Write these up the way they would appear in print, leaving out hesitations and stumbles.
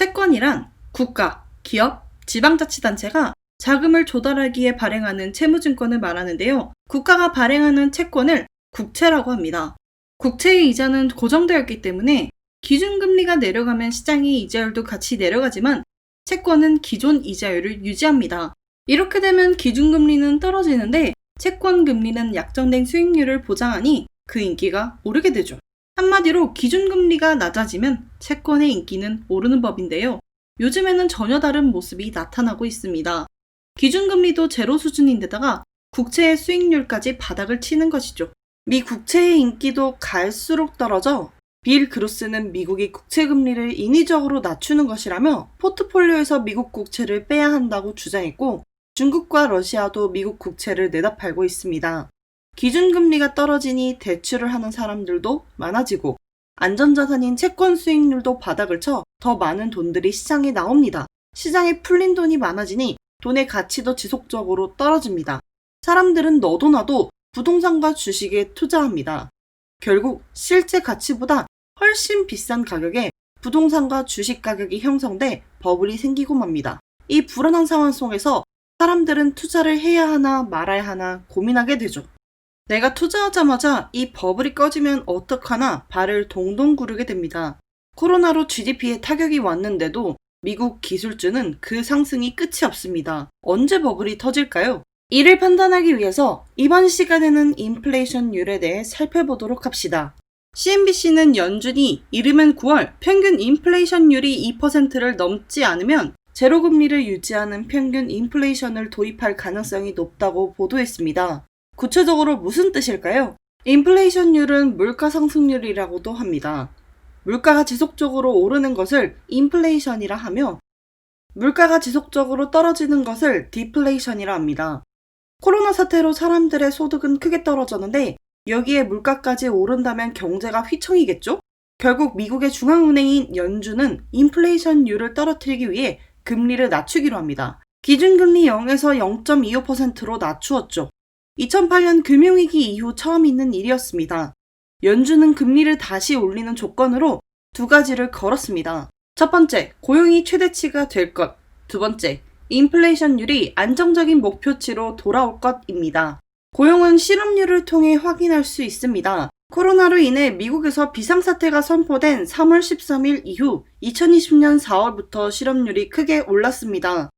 채권이란 국가, 기업, 지방자치단체가 자금을 조달하기에 발행하는 채무증권을 말하는데요. 국가가 발행하는 채권을 국채라고 합니다. 국채의 이자는 고정되어 있기 때문에 기준금리가 내려가면 시장의 이자율도 같이 내려가지만 채권은 기존 이자율을 유지합니다. 이렇게 되면 기준금리는 떨어지는데 채권금리는 약정된 수익률을 보장하니 그 인기가 오르게 되죠. 한마디로 기준금리가 낮아지면 채권의 인기는 오르는 법인데요. 요즘에는 전혀 다른 모습이 나타나고 있습니다. 기준금리도 제로 수준인데다가 국채의 수익률까지 바닥을 치는 것이죠. 미 국채의 인기도 갈수록 떨어져 빌 그루스는 미국이 국채금리를 인위적으로 낮추는 것이라며 포트폴리오에서 미국 국채를 빼야 한다고 주장했고, 중국과 러시아도 미국 국채를 내다 팔고 있습니다. 기준금리가 떨어지니 대출을 하는 사람들도 많아지고 안전자산인 채권 수익률도 바닥을 쳐 더 많은 돈들이 시장에 나옵니다. 시장에 풀린 돈이 많아지니 돈의 가치도 지속적으로 떨어집니다. 사람들은 너도 나도 부동산과 주식에 투자합니다. 결국 실제 가치보다 훨씬 비싼 가격에 부동산과 주식 가격이 형성돼 버블이 생기고 맙니다. 이 불안한 상황 속에서 사람들은 투자를 해야 하나 말아야 하나 고민하게 되죠. 내가 투자하자마자 이 버블이 꺼지면 어떡하나 발을 동동 구르게 됩니다. 코로나로 GDP에 타격이 왔는데도 미국 기술주는 그 상승이 끝이 없습니다. 언제 버블이 터질까요? 이를 판단하기 위해서 이번 시간에는 인플레이션율에 대해 살펴보도록 합시다. CNBC는 연준이 이르면 9월 평균 인플레이션율이 2%를 넘지 않으면 제로금리를 유지하는 평균 인플레이션을 도입할 가능성이 높다고 보도했습니다. 구체적으로 무슨 뜻일까요? 인플레이션율은 물가 상승률이라고도 합니다. 물가가 지속적으로 오르는 것을 인플레이션이라 하며 물가가 지속적으로 떨어지는 것을 디플레이션이라 합니다. 코로나 사태로 사람들의 소득은 크게 떨어졌는데 여기에 물가까지 오른다면 경제가 휘청이겠죠? 결국 미국의 중앙은행인 연준은 인플레이션율을 떨어뜨리기 위해 금리를 낮추기로 합니다. 기준금리 0에서 0.25%로 낮추었죠. 2008년 금융위기 이후 처음 있는 일이었습니다. 연준은 금리를 다시 올리는 조건으로 두 가지를 걸었습니다. 첫 번째, 고용이 최대치가 될 것. 두 번째, 인플레이션율이 안정적인 목표치로 돌아올 것입니다. 고용은 실업률을 통해 확인할 수 있습니다. 코로나로 인해 미국에서 비상사태가 선포된 3월 13일 이후 2020년 4월부터 실업률이 크게 올랐습니다.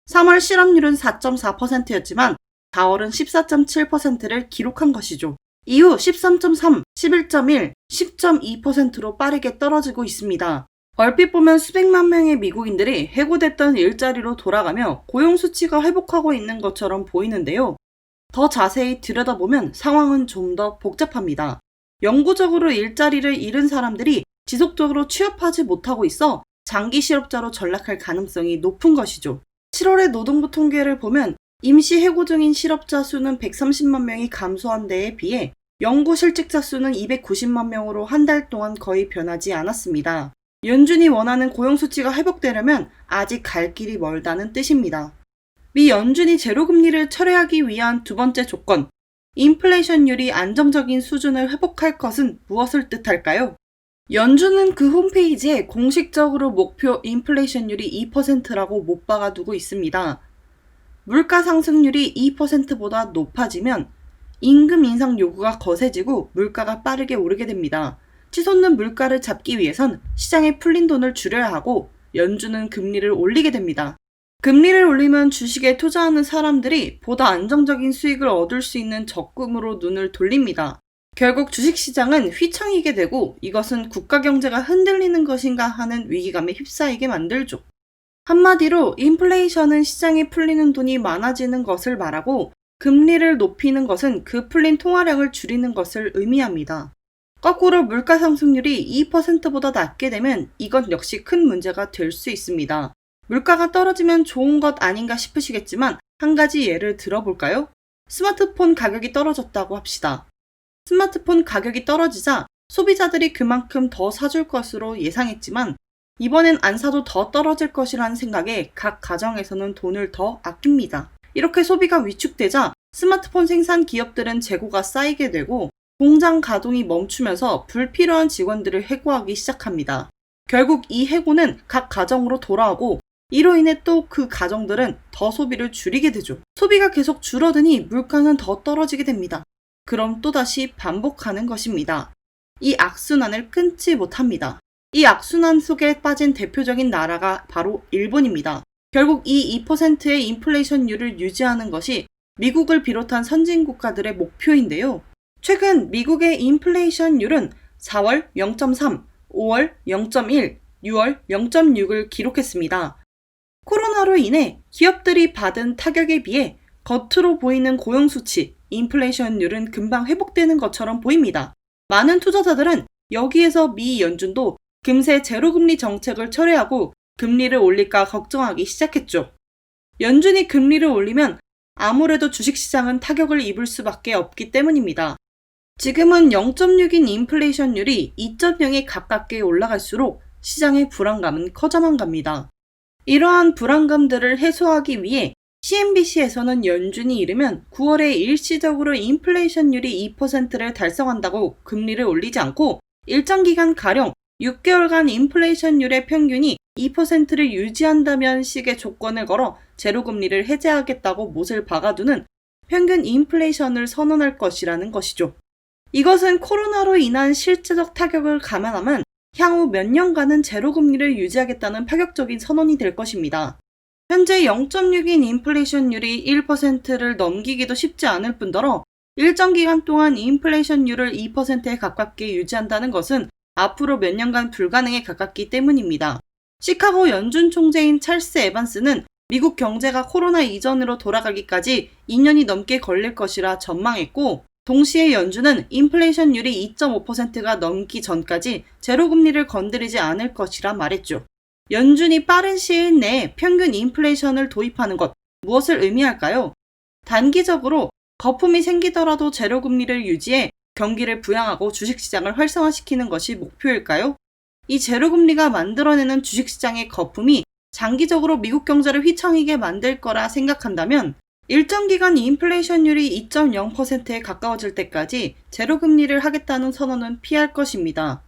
3월 실업률은 4.4%였지만 4월은 14.7%를 기록한 것이죠. 이후 13.3, 11.1, 10.2%로 빠르게 떨어지고 있습니다. 얼핏 보면 수백만 명의 미국인들이 해고됐던 일자리로 돌아가며 고용 수치가 회복하고 있는 것처럼 보이는데요. 더 자세히 들여다보면 상황은 좀 더 복잡합니다. 영구적으로 일자리를 잃은 사람들이 지속적으로 취업하지 못하고 있어 장기 실업자로 전락할 가능성이 높은 것이죠. 7월의 노동부 통계를 보면 임시 해고 중인 실업자 수는 130만 명이 감소한 데에 비해 영구 실직자 수는 290만 명으로 한 달 동안 거의 변하지 않았습니다. 연준이 원하는 고용 수치가 회복되려면 아직 갈 길이 멀다는 뜻입니다. 미 연준이 제로금리를 철회하기 위한 두 번째 조건, 인플레이션율이 안정적인 수준을 회복할 것은 무엇을 뜻할까요? 연준은 그 홈페이지에 공식적으로 목표 인플레이션율이 2%라고 못 박아두고 있습니다. 물가 상승률이 2%보다 높아지면 임금 인상 요구가 거세지고 물가가 빠르게 오르게 됩니다. 치솟는 물가를 잡기 위해선 시장에 풀린 돈을 줄여야 하고 연준은 금리를 올리게 됩니다. 금리를 올리면 주식에 투자하는 사람들이 보다 안정적인 수익을 얻을 수 있는 적금으로 눈을 돌립니다. 결국 주식시장은 휘청이게 되고 이것은 국가 경제가 흔들리는 것인가 하는 위기감에 휩싸이게 만들죠. 한마디로 인플레이션은 시장에 풀리는 돈이 많아지는 것을 말하고 금리를 높이는 것은 그 풀린 통화량을 줄이는 것을 의미합니다. 거꾸로 물가 상승률이 2%보다 낮게 되면 이것 역시 큰 문제가 될 수 있습니다. 물가가 떨어지면 좋은 것 아닌가 싶으시겠지만 한 가지 예를 들어볼까요? 스마트폰 가격이 떨어졌다고 합시다. 스마트폰 가격이 떨어지자 소비자들이 그만큼 더 사줄 것으로 예상했지만 이번엔 안 사도 더 떨어질 것이라는 생각에 각 가정에서는 돈을 더 아낍니다. 이렇게 소비가 위축되자 스마트폰 생산 기업들은 재고가 쌓이게 되고 공장 가동이 멈추면서 불필요한 직원들을 해고하기 시작합니다. 결국 이 해고는 각 가정으로 돌아오고 이로 인해 또 그 가정들은 더 소비를 줄이게 되죠. 소비가 계속 줄어드니 물가는 더 떨어지게 됩니다. 그럼 또다시 반복하는 것입니다. 이 악순환을 끊지 못합니다. 이 악순환 속에 빠진 대표적인 나라가 바로 일본입니다. 결국 이 2%의 인플레이션율을 유지하는 것이 미국을 비롯한 선진 국가들의 목표인데요. 최근 미국의 인플레이션율은 4월 0.3, 5월 0.1, 6월 0.6을 기록했습니다. 코로나로 인해 기업들이 받은 타격에 비해 겉으로 보이는 고용 수치, 인플레이션율은 금방 회복되는 것처럼 보입니다. 많은 투자자들은 여기에서 미 연준도 금세 제로금리 정책을 철회하고 금리를 올릴까 걱정하기 시작했죠. 연준이 금리를 올리면 아무래도 주식시장은 타격을 입을 수밖에 없기 때문입니다. 지금은 0.6인 인플레이션율이 2.0에 가깝게 올라갈수록 시장의 불안감은 커져만 갑니다. 이러한 불안감들을 해소하기 위해 CNBC에서는 연준이 이르면 9월에 일시적으로 인플레이션율이 2%를 달성한다고 금리를 올리지 않고 일정 기간 가령 6개월간 인플레이션율의 평균이 2%를 유지한다면 식의 조건을 걸어 제로금리를 해제하겠다고 못을 박아두는 평균 인플레이션을 선언할 것이라는 것이죠. 이것은 코로나로 인한 실제적 타격을 감안하면 향후 몇 년간은 제로금리를 유지하겠다는 파격적인 선언이 될 것입니다. 현재 0.6인 인플레이션율이 1%를 넘기기도 쉽지 않을 뿐더러 일정 기간 동안 인플레이션율을 2%에 가깝게 유지한다는 것은 앞으로 몇 년간 불가능에 가깝기 때문입니다. 시카고 연준 총재인 찰스 에반스는 미국 경제가 코로나 이전으로 돌아가기까지 2년이 넘게 걸릴 것이라 전망했고, 동시에 연준은 인플레이션율이 2.5%가 넘기 전까지 제로금리를 건드리지 않을 것이라 말했죠. 연준이 빠른 시일 내에 평균 인플레이션을 도입하는 것, 무엇을 의미할까요? 단기적으로 거품이 생기더라도 제로금리를 유지해 경기를 부양하고 주식시장을 활성화시키는 것이 목표일까요? 이 제로금리가 만들어내는 주식시장의 거품이 장기적으로 미국 경제를 휘청이게 만들 거라 생각한다면 일정 기간 인플레이션율이 2.0%에 가까워질 때까지 제로금리를 하겠다는 선언은 피할 것입니다.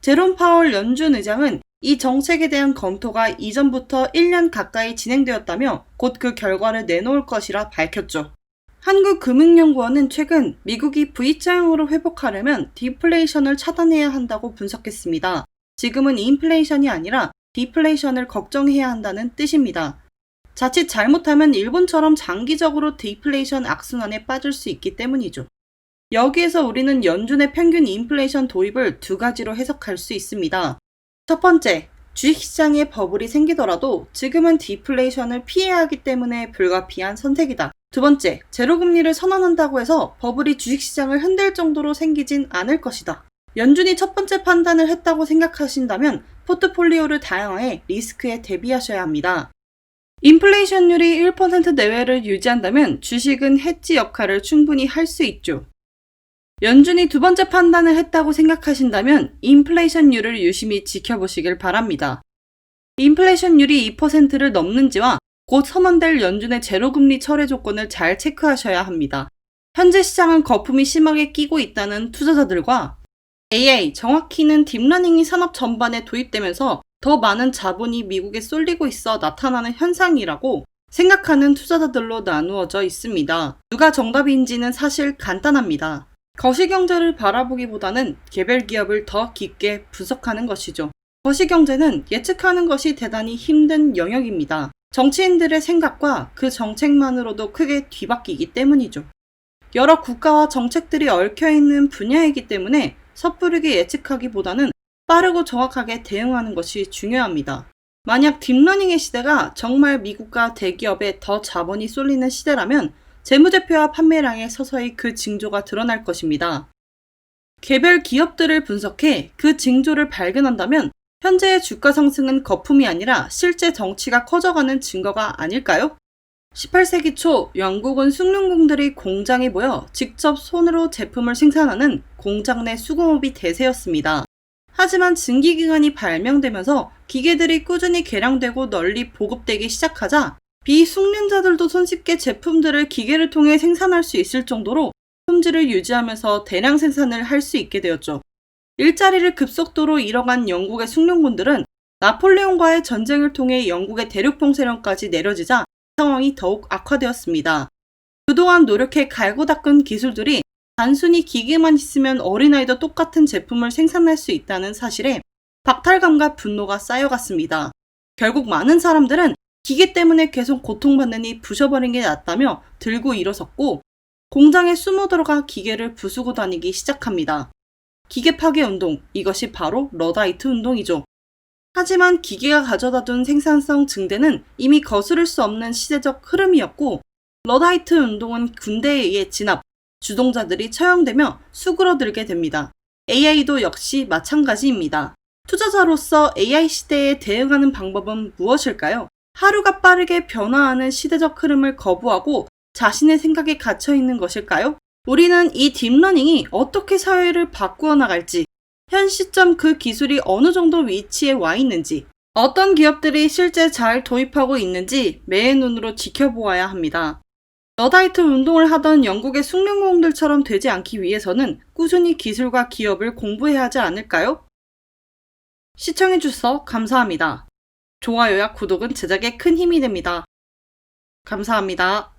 제롬 파월 연준 의장은 이 정책에 대한 검토가 이전부터 1년 가까이 진행되었다며 곧 그 결과를 내놓을 것이라 밝혔죠. 한국금융연구원은 최근 미국이 V자형으로 회복하려면 디플레이션을 차단해야 한다고 분석했습니다. 지금은 인플레이션이 아니라 디플레이션을 걱정해야 한다는 뜻입니다. 자칫 잘못하면 일본처럼 장기적으로 디플레이션 악순환에 빠질 수 있기 때문이죠. 여기에서 우리는 연준의 평균 인플레이션 도입을 두 가지로 해석할 수 있습니다. 첫 번째, 주식시장에 버블이 생기더라도 지금은 디플레이션을 피해야 하기 때문에 불가피한 선택이다. 두 번째, 제로금리를 선언한다고 해서 버블이 주식시장을 흔들 정도로 생기진 않을 것이다. 연준이 첫 번째 판단을 했다고 생각하신다면 포트폴리오를 다양화해 리스크에 대비하셔야 합니다. 인플레이션율이 1% 내외를 유지한다면 주식은 헤지 역할을 충분히 할 수 있죠. 연준이 두 번째 판단을 했다고 생각하신다면 인플레이션율을 유심히 지켜보시길 바랍니다. 인플레이션율이 2%를 넘는지와 곧 선언될 연준의 제로금리 철회 조건을 잘 체크하셔야 합니다. 현재 시장은 거품이 심하게 끼고 있다는 투자자들과 AI, 정확히는 딥러닝이 산업 전반에 도입되면서 더 많은 자본이 미국에 쏠리고 있어 나타나는 현상이라고 생각하는 투자자들로 나누어져 있습니다. 누가 정답인지는 사실 간단합니다. 거시경제를 바라보기보다는 개별 기업을 더 깊게 분석하는 것이죠. 거시경제는 예측하는 것이 대단히 힘든 영역입니다. 정치인들의 생각과 그 정책만으로도 크게 뒤바뀌기 때문이죠. 여러 국가와 정책들이 얽혀있는 분야이기 때문에 섣부르게 예측하기보다는 빠르고 정확하게 대응하는 것이 중요합니다. 만약 딥러닝의 시대가 정말 미국과 대기업에 더 자본이 쏠리는 시대라면 재무제표와 판매량에 서서히 그 징조가 드러날 것입니다. 개별 기업들을 분석해 그 징조를 발견한다면 현재의 주가 상승은 거품이 아니라 실제 덩치가 커져가는 증거가 아닐까요? 18세기 초 영국은 숭늉공들이 공장에 모여 직접 손으로 제품을 생산하는 공장 내 수공업이 대세였습니다. 하지만 증기기관이 발명되면서 기계들이 꾸준히 개량되고 널리 보급되기 시작하자 비숙련자들도 손쉽게 제품들을 기계를 통해 생산할 수 있을 정도로 품질을 유지하면서 대량 생산을 할 수 있게 되었죠. 일자리를 급속도로 잃어간 영국의 숭늉군들은 나폴레옹과의 전쟁을 통해 영국의 대륙 봉쇄령까지 내려지자 상황이 더욱 악화되었습니다. 그동안 노력해 갈고 닦은 기술들이 단순히 기계만 있으면 어린아이도 똑같은 제품을 생산할 수 있다는 사실에 박탈감과 분노가 쌓여갔습니다. 결국 많은 사람들은 기계 때문에 계속 고통받느니 부셔버린 게 낫다며 들고 일어섰고 공장에 숨어 들어가 기계를 부수고 다니기 시작합니다. 기계 파괴 운동, 이것이 바로 러다이트 운동이죠. 하지만 기계가 가져다둔 생산성 증대는 이미 거스를 수 없는 시대적 흐름이었고 러다이트 운동은 군대에 의해 진압, 주동자들이 처형되며 수그러들게 됩니다. AI도 역시 마찬가지입니다. 투자자로서 AI 시대에 대응하는 방법은 무엇일까요? 하루가 빠르게 변화하는 시대적 흐름을 거부하고 자신의 생각에 갇혀있는 것일까요? 우리는 이 딥러닝이 어떻게 사회를 바꾸어 나갈지, 현 시점 그 기술이 어느 정도 위치에 와 있는지, 어떤 기업들이 실제 잘 도입하고 있는지 매의 눈으로 지켜보아야 합니다. 러다이트 운동을 하던 영국의 숙련공들처럼 되지 않기 위해서는 꾸준히 기술과 기업을 공부해야 하지 않을까요? 시청해주셔서 감사합니다. 좋아요와 구독은 제작에 큰 힘이 됩니다. 감사합니다.